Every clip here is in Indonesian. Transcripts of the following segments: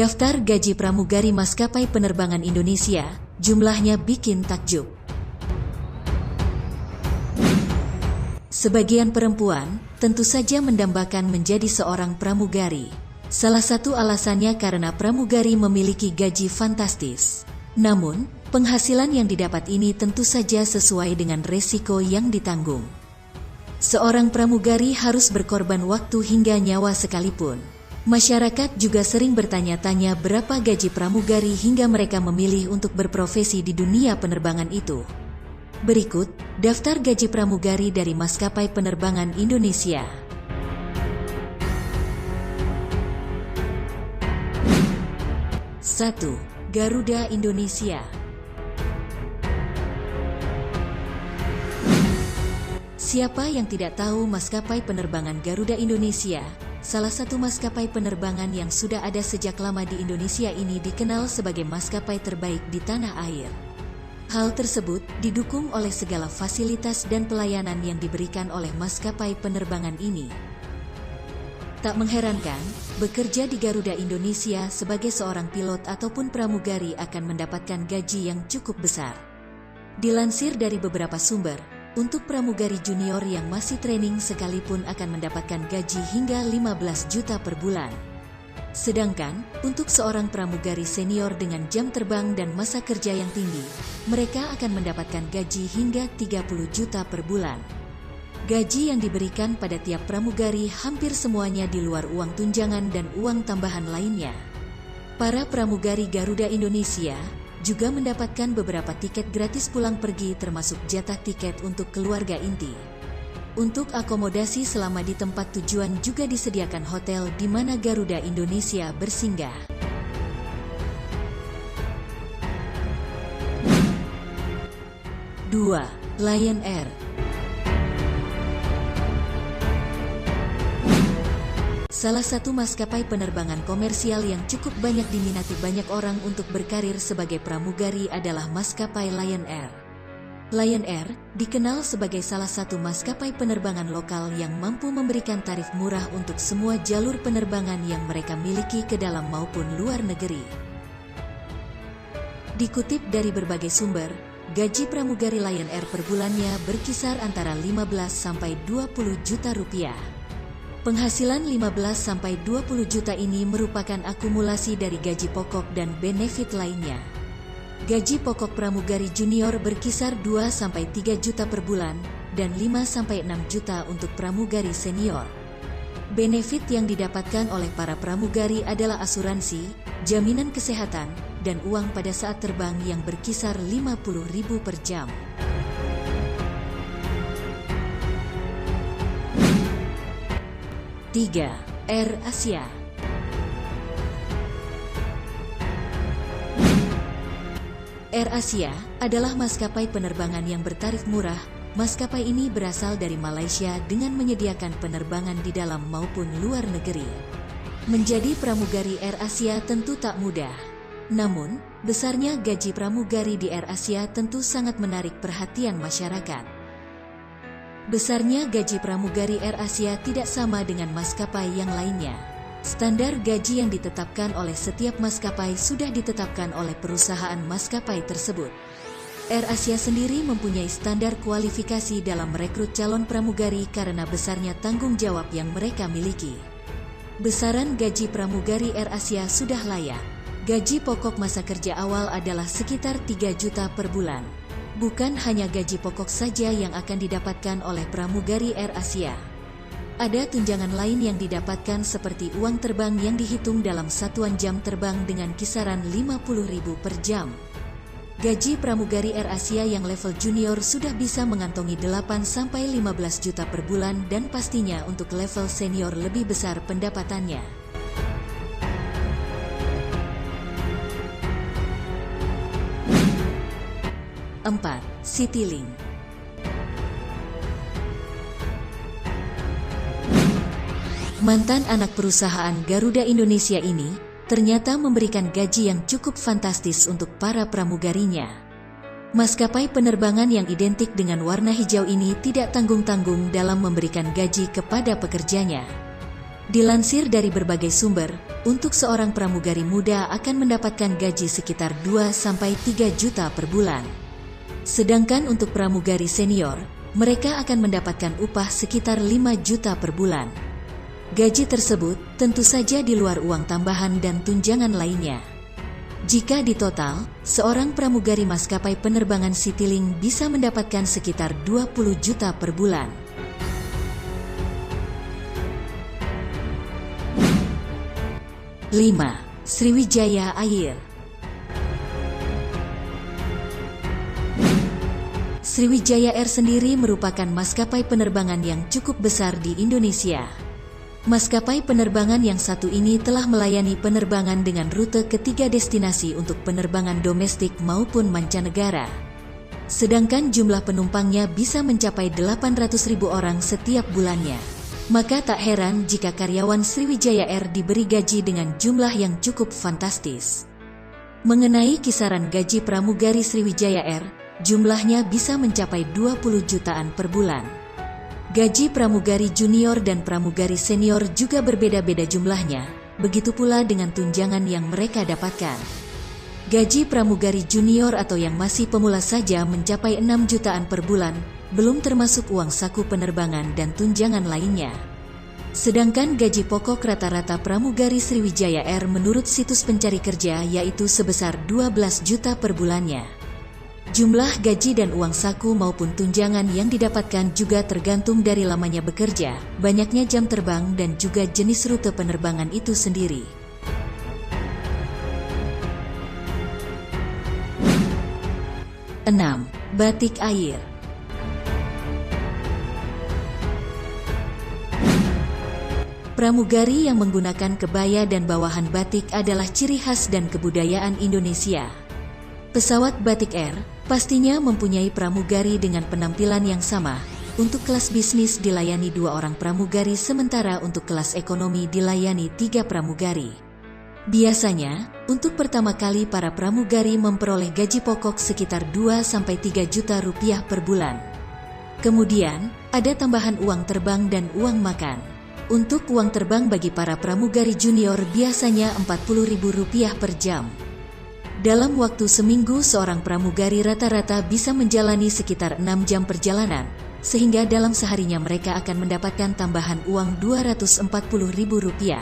Daftar gaji pramugari maskapai penerbangan Indonesia, jumlahnya bikin takjub. Sebagian perempuan tentu saja mendambakan menjadi seorang pramugari. Salah satu alasannya karena pramugari memiliki gaji fantastis. Namun, penghasilan yang didapat ini tentu saja sesuai dengan resiko yang ditanggung. Seorang pramugari harus berkorban waktu hingga nyawa sekalipun. Masyarakat juga sering bertanya-tanya berapa gaji pramugari hingga mereka memilih untuk berprofesi di dunia penerbangan itu. Berikut, daftar gaji pramugari dari maskapai penerbangan Indonesia. 1. Garuda Indonesia. Siapa yang tidak tahu maskapai penerbangan Garuda Indonesia? Salah satu maskapai penerbangan yang sudah ada sejak lama di Indonesia ini dikenal sebagai maskapai terbaik di tanah air. Hal tersebut didukung oleh segala fasilitas dan pelayanan yang diberikan oleh maskapai penerbangan ini. Tak mengherankan, bekerja di Garuda Indonesia sebagai seorang pilot ataupun pramugari akan mendapatkan gaji yang cukup besar. Dilansir dari beberapa sumber, untuk pramugari junior yang masih training sekalipun akan mendapatkan gaji hingga 15 juta per bulan. Sedangkan, untuk seorang pramugari senior dengan jam terbang dan masa kerja yang tinggi, mereka akan mendapatkan gaji hingga 30 juta per bulan. Gaji yang diberikan pada tiap pramugari hampir semuanya di luar uang tunjangan dan uang tambahan lainnya. Para pramugari Garuda Indonesia juga mendapatkan beberapa tiket gratis pulang pergi termasuk jatah tiket untuk keluarga inti. Untuk akomodasi selama di tempat tujuan juga disediakan hotel di mana Garuda Indonesia bersinggah. 2. Lion Air. Salah satu maskapai penerbangan komersial yang cukup banyak diminati banyak orang untuk berkarir sebagai pramugari adalah maskapai Lion Air. Lion Air dikenal sebagai salah satu maskapai penerbangan lokal yang mampu memberikan tarif murah untuk semua jalur penerbangan yang mereka miliki ke dalam maupun luar negeri. Dikutip dari berbagai sumber, gaji pramugari Lion Air per bulannya berkisar antara 15 sampai 20 juta rupiah. Penghasilan 15-20 juta ini merupakan akumulasi dari gaji pokok dan benefit lainnya. Gaji pokok pramugari junior berkisar 2-3 juta per bulan dan 5-6 juta untuk pramugari senior. Benefit yang didapatkan oleh para pramugari adalah asuransi, jaminan kesehatan, dan uang pada saat terbang yang berkisar 50.000 per jam. 3. Air Asia. Air Asia adalah maskapai penerbangan yang bertarif murah. Maskapai ini berasal dari Malaysia dengan menyediakan penerbangan di dalam maupun luar negeri. Menjadi pramugari Air Asia tentu tak mudah. Namun, besarnya gaji pramugari di Air Asia tentu sangat menarik perhatian masyarakat. Besarnya gaji pramugari Air Asia tidak sama dengan maskapai yang lainnya. Standar gaji yang ditetapkan oleh setiap maskapai sudah ditetapkan oleh perusahaan maskapai tersebut. Air Asia sendiri mempunyai standar kualifikasi dalam merekrut calon pramugari karena besarnya tanggung jawab yang mereka miliki. Besaran gaji pramugari Air Asia sudah layak. Gaji pokok masa kerja awal adalah sekitar 3 juta per bulan. Bukan hanya gaji pokok saja yang akan didapatkan oleh pramugari Air Asia. Ada tunjangan lain yang didapatkan seperti uang terbang yang dihitung dalam satuan jam terbang dengan kisaran 50.000 per jam. Gaji pramugari Air Asia yang level junior sudah bisa mengantongi 8-15 juta per bulan dan pastinya untuk level senior lebih besar pendapatannya. 4. Citylink. Mantan anak perusahaan Garuda Indonesia ini ternyata memberikan gaji yang cukup fantastis untuk para pramugarinya. Maskapai penerbangan yang identik dengan warna hijau ini tidak tanggung-tanggung dalam memberikan gaji kepada pekerjanya. Dilansir dari berbagai sumber, untuk seorang pramugari muda akan mendapatkan gaji sekitar 2-3 juta per bulan. Sedangkan untuk pramugari senior, mereka akan mendapatkan upah sekitar 5 juta per bulan. Gaji tersebut tentu saja di luar uang tambahan dan tunjangan lainnya. Jika ditotal, seorang pramugari maskapai penerbangan Citylink bisa mendapatkan sekitar 20 juta per bulan. 5. Sriwijaya Air. Sriwijaya Air sendiri merupakan maskapai penerbangan yang cukup besar di Indonesia. Maskapai penerbangan yang satu ini telah melayani penerbangan dengan rute ketiga destinasi untuk penerbangan domestik maupun mancanegara. Sedangkan jumlah penumpangnya bisa mencapai 800.000 orang setiap bulannya. Maka tak heran jika karyawan Sriwijaya Air diberi gaji dengan jumlah yang cukup fantastis. Mengenai kisaran gaji pramugari Sriwijaya Air, jumlahnya bisa mencapai 20 jutaan per bulan. Gaji pramugari junior dan pramugari senior juga berbeda-beda jumlahnya, begitu pula dengan tunjangan yang mereka dapatkan. Gaji pramugari junior atau yang masih pemula saja mencapai 6 jutaan per bulan, belum termasuk uang saku penerbangan dan tunjangan lainnya. Sedangkan gaji pokok rata-rata pramugari Sriwijaya Air menurut situs pencari kerja yaitu sebesar 12 juta per bulannya. Jumlah gaji dan uang saku maupun tunjangan yang didapatkan juga tergantung dari lamanya bekerja, banyaknya jam terbang dan juga jenis rute penerbangan itu sendiri. 6. Batik Air. Pramugari yang menggunakan kebaya dan bawahan batik adalah ciri khas dan kebudayaan Indonesia. Pesawat Batik Air pastinya mempunyai pramugari dengan penampilan yang sama. Untuk kelas bisnis dilayani 2 orang pramugari, sementara untuk kelas ekonomi dilayani 3 pramugari. Biasanya, untuk pertama kali para pramugari memperoleh gaji pokok sekitar 2-3 juta rupiah per bulan. Kemudian, ada tambahan uang terbang dan uang makan. Untuk uang terbang bagi para pramugari junior biasanya Rp40.000 per jam. Dalam waktu seminggu seorang pramugari rata-rata bisa menjalani sekitar 6 jam perjalanan, sehingga dalam seharinya mereka akan mendapatkan tambahan uang Rp240.000.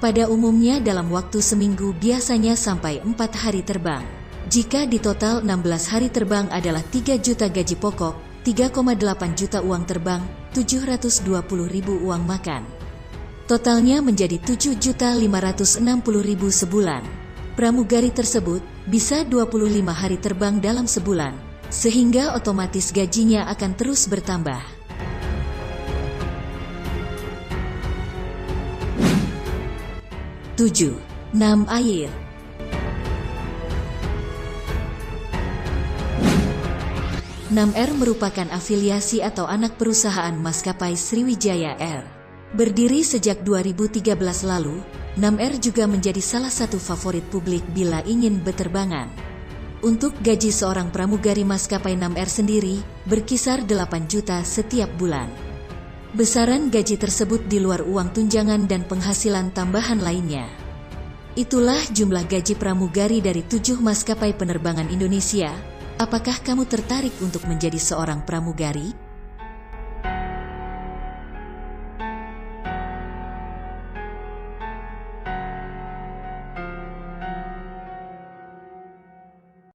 Pada umumnya dalam waktu seminggu biasanya sampai 4 hari terbang. Jika di total 16 hari terbang adalah 3 juta gaji pokok, 3,8 juta uang terbang, 720.000 uang makan. Totalnya menjadi 7.560.000 sebulan. Pramugari tersebut bisa 25 hari terbang dalam sebulan, sehingga otomatis gajinya akan terus bertambah. 7. Nam Air. Nam Air merupakan afiliasi atau anak perusahaan maskapai Sriwijaya Air. Berdiri sejak 2013 lalu, Nam Air juga menjadi salah satu favorit publik bila ingin berterbangan. Untuk gaji seorang pramugari maskapai Nam Air sendiri berkisar 8 juta setiap bulan. Besaran gaji tersebut di luar uang tunjangan dan penghasilan tambahan lainnya. Itulah jumlah gaji pramugari dari 7 maskapai penerbangan Indonesia. Apakah kamu tertarik untuk menjadi seorang pramugari?